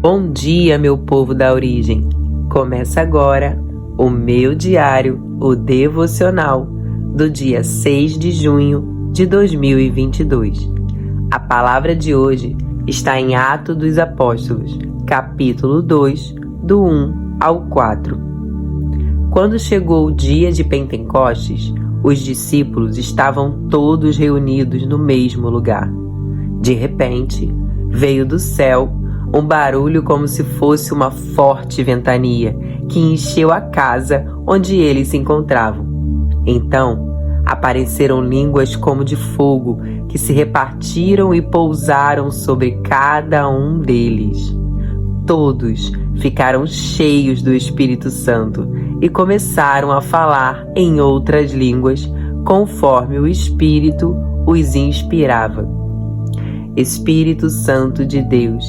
Bom dia, meu povo da origem! Começa agora o meu diário, o devocional, do dia 6 de junho de 2022. A palavra de hoje está em Atos dos Apóstolos, capítulo 2, do 1 ao 4. Quando chegou o dia de Pentecostes, os discípulos estavam todos reunidos no mesmo lugar. De repente, veio do céu um barulho como se fosse uma forte ventania que encheu a casa onde eles se encontravam. Então, apareceram línguas como de fogo que se repartiram e pousaram sobre cada um deles. Todos ficaram cheios do Espírito Santo e começaram a falar em outras línguas, conforme o Espírito os inspirava. Espírito Santo de Deus,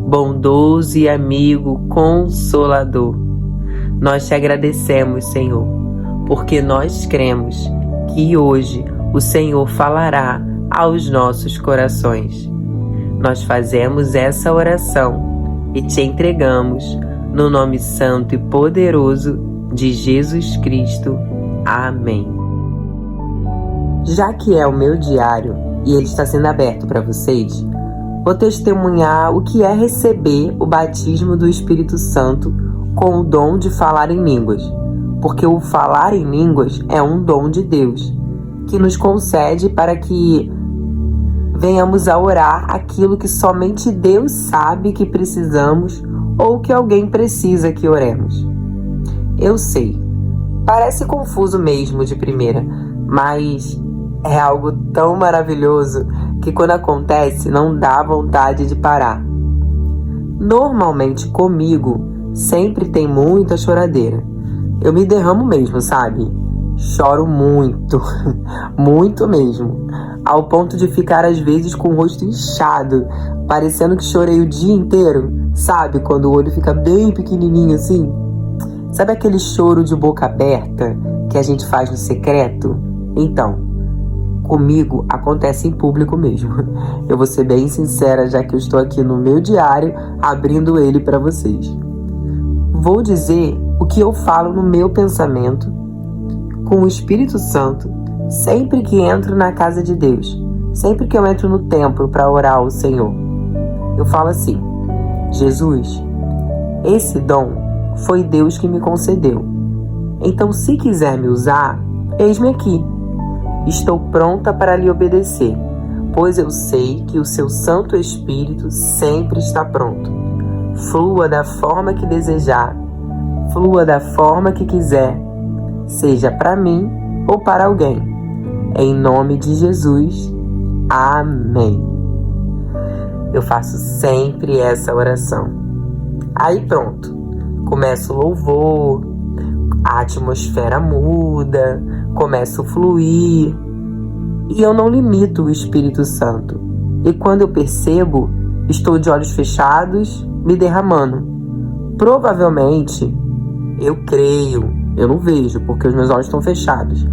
bondoso e amigo consolador, nós te agradecemos, Senhor, porque nós cremos que hoje o Senhor falará aos nossos corações. Nós fazemos essa oração e te entregamos no nome santo e poderoso de Jesus Cristo. Amém. Já que é o meu diário e ele está sendo aberto para vocês, vou testemunhar o que é receber o batismo do Espírito Santo com o dom de falar em línguas, porque o falar em línguas é um dom de Deus, que nos concede para que venhamos a orar aquilo que somente Deus sabe que precisamos ou que alguém precisa que oremos. Eu sei, parece confuso mesmo de primeira, mas é algo tão maravilhoso que quando acontece não dá vontade de parar. Normalmente comigo sempre tem muita choradeira. Eu me derramo mesmo, sabe? Choro muito, muito mesmo, ao ponto de ficar às vezes com o rosto inchado, parecendo que chorei o dia inteiro, sabe? Quando o olho fica bem pequenininho assim. Sabe aquele choro de boca aberta que a gente faz no secreto? Então, comigo acontece em público mesmo. Eu vou ser bem sincera, já que eu estou aqui no meu diário, abrindo ele para vocês. Vou dizer o que eu falo no meu pensamento, com o Espírito Santo, sempre que entro na casa de Deus, sempre que eu entro no templo para orar ao Senhor. Eu falo assim: Jesus, esse dom foi Deus que me concedeu. Então, se quiser me usar, eis-me aqui. Estou pronta para lhe obedecer, pois eu sei que o seu Santo Espírito sempre está pronto. Flua da forma que desejar, flua da forma que quiser, seja para mim ou para alguém. Em nome de Jesus, amém. Eu faço sempre essa oração. Aí pronto, começa o louvor, a atmosfera muda, começa a fluir, e eu não limito o Espírito Santo. E quando eu percebo, estou de olhos fechados, me derramando. Provavelmente, eu creio, eu não vejo, porque os meus olhos estão fechados,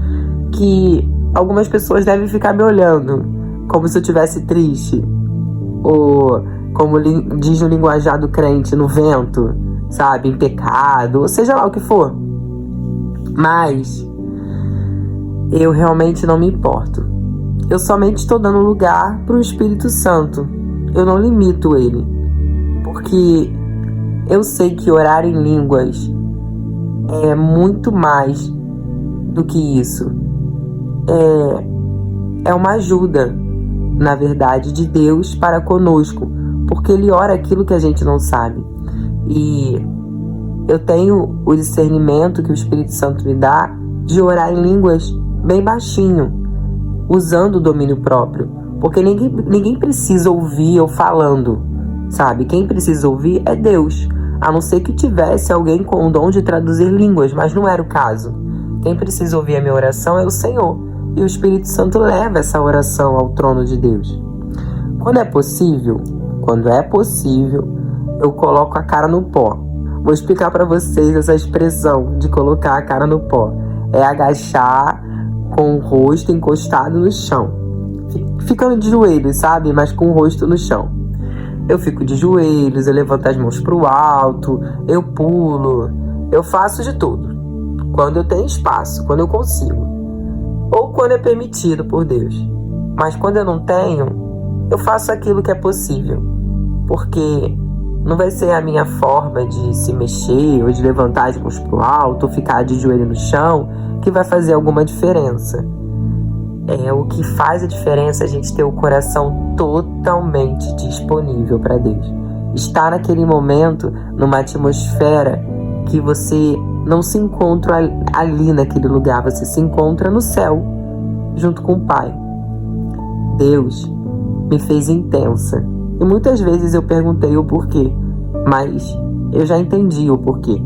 que algumas pessoas devem ficar me olhando, como se eu estivesse triste, ou como diz no linguajar do crente, no vento, sabe, em pecado, ou seja lá o que for. Mas eu realmente não me importo. Eu somente estou dando lugar para o Espírito Santo. Eu não limito ele, porque eu sei que orar em línguas é muito mais do que isso. É uma ajuda, na verdade, de Deus para conosco, porque Ele ora aquilo que a gente não sabe. E eu tenho o discernimento que o Espírito Santo me dá de orar em línguas bem baixinho, usando o domínio próprio, porque ninguém precisa ouvir eu falando, sabe? Quem precisa ouvir é Deus, a não ser que tivesse alguém com o dom de traduzir línguas, mas não era o caso. Quem precisa ouvir a minha oração é o Senhor, e o Espírito Santo leva essa oração ao trono de Deus. Quando é possível, eu coloco a cara no pó. Vou explicar para vocês essa expressão de colocar a cara no pó. É agachar com o rosto encostado no chão, ficando de joelhos, sabe? Mas com o rosto no chão. Eu fico de joelhos, eu levanto as mãos para o alto, eu pulo, eu faço de tudo. Quando eu tenho espaço, quando eu consigo. Ou quando é permitido por Deus. Mas quando eu não tenho, eu faço aquilo que é possível. Porque não vai ser a minha forma de se mexer, ou de levantar as mãos para o alto, ou ficar de joelho no chão, que vai fazer alguma diferença. O que faz a diferença é a gente ter o coração totalmente disponível para Deus. Estar naquele momento, numa atmosfera que você não se encontra ali naquele lugar, você se encontra no céu, junto com o Pai. Deus me fez intensa. E muitas vezes eu perguntei o porquê, mas eu já entendi o porquê.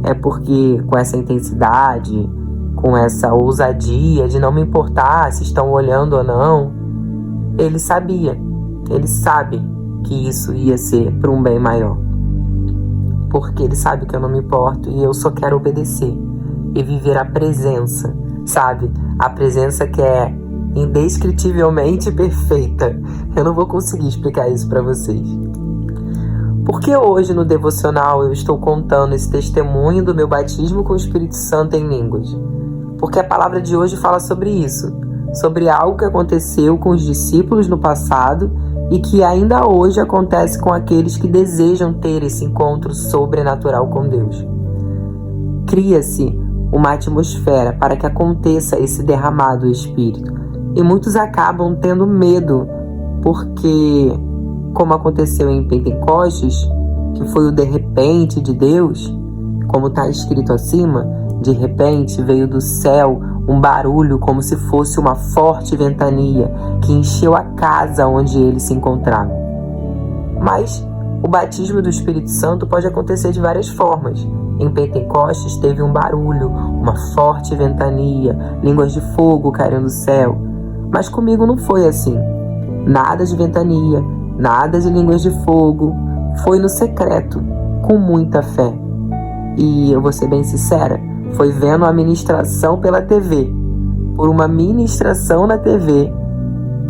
É porque com essa intensidade, com essa ousadia de não me importar se estão olhando ou não, Ele sabia, Ele sabe que isso ia ser para um bem maior. Porque Ele sabe que eu não me importo e eu só quero obedecer e viver a presença, sabe? A presença que é indescritivelmente perfeita. Eu não vou conseguir explicar isso para vocês. Porque hoje no devocional eu estou contando esse testemunho do meu batismo com o Espírito Santo em línguas? Porque a palavra de hoje fala sobre isso, sobre algo que aconteceu com os discípulos no passado e que ainda hoje acontece com aqueles que desejam ter esse encontro sobrenatural com Deus. Cria-se uma atmosfera para que aconteça esse derramado do Espírito. E muitos acabam tendo medo, porque, como aconteceu em Pentecostes, que foi o de repente de Deus, como está escrito acima, de repente veio do céu um barulho como se fosse uma forte ventania que encheu a casa onde eles se encontravam. Mas o batismo do Espírito Santo pode acontecer de várias formas. Em Pentecostes teve um barulho, uma forte ventania, línguas de fogo caíram do céu. Mas comigo não foi assim. Nada de ventania, nada de línguas de fogo. Foi no secreto, com muita fé. E eu vou ser bem sincera, foi vendo a ministração pela TV, por uma ministração na TV,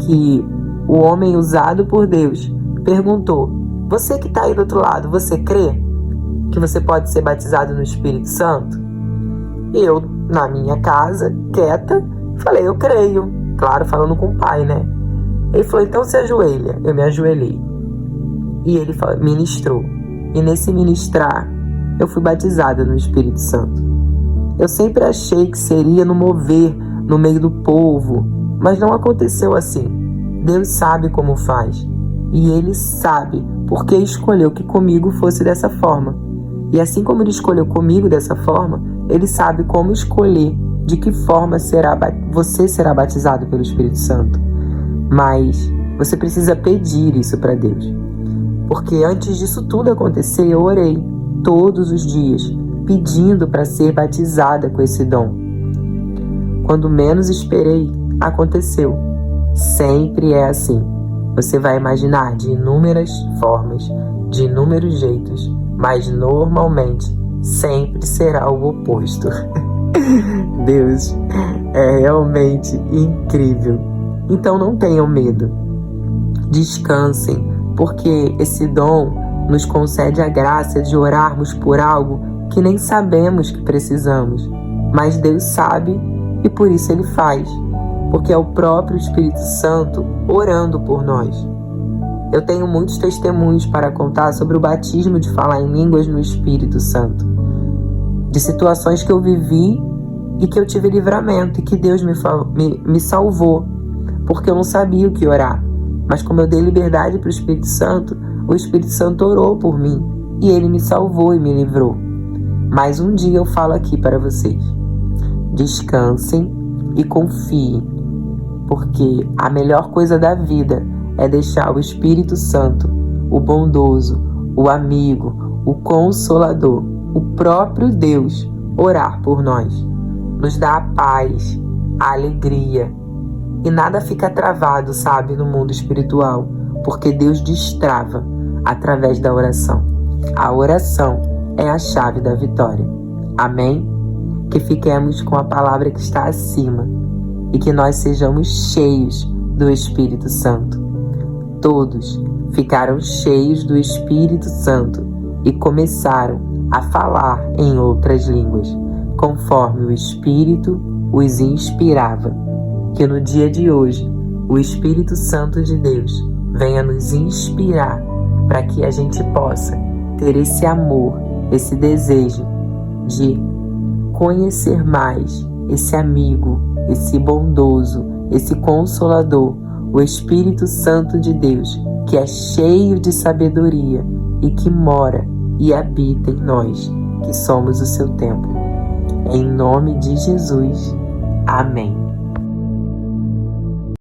que o homem usado por Deus perguntou: você que está aí do outro lado, você crê que você pode ser batizado no Espírito Santo? E eu, na minha casa, quieta, falei: eu creio. Claro, falando com o pai, né? Ele falou: então se ajoelha. Eu me ajoelhei. E ele ministrou. E nesse ministrar, eu fui batizada no Espírito Santo. Eu sempre achei que seria no mover, no meio do povo, mas não aconteceu assim. Deus sabe como faz. E Ele sabe porque escolheu que comigo fosse dessa forma. E assim como Ele escolheu comigo dessa forma, Ele sabe como escolher de que forma você será batizado pelo Espírito Santo. Mas você precisa pedir isso para Deus. Porque antes disso tudo acontecer, eu orei todos os dias, pedindo para ser batizada com esse dom. Quando menos esperei, aconteceu. Sempre é assim. Você vai imaginar de inúmeras formas, de inúmeros jeitos, mas normalmente sempre será o oposto. Deus é realmente incrível. Então não tenham medo. Descansem, porque esse dom nos concede a graça de orarmos por algo que nem sabemos que precisamos. Mas Deus sabe e por isso Ele faz. Porque é o próprio Espírito Santo orando por nós. Eu tenho muitos testemunhos para contar sobre o batismo de falar em línguas no Espírito Santo. De situações que eu vivi e que eu tive livramento e que Deus me salvou, porque eu não sabia o que orar. Mas como eu dei liberdade para o Espírito Santo orou por mim e Ele me salvou e me livrou. Mas um dia eu falo aqui para vocês: descansem e confiem, porque a melhor coisa da vida é deixar o Espírito Santo, o bondoso, o amigo, o consolador, o próprio Deus, orar por nós. Nos dá a paz, a alegria. E nada fica travado, sabe, no mundo espiritual, porque Deus destrava através da oração. A oração é a chave da vitória. Amém? Que fiquemos com a palavra que está acima e que nós sejamos cheios do Espírito Santo. Todos ficaram cheios do Espírito Santo e começaram a falar em outras línguas, conforme o Espírito os inspirava. Que no dia de hoje, o Espírito Santo de Deus venha nos inspirar para que a gente possa ter esse amor, esse desejo de conhecer mais esse amigo, esse bondoso, esse consolador, o Espírito Santo de Deus, que é cheio de sabedoria e que mora e habita em nós, que somos o seu templo. Em nome de Jesus. Amém.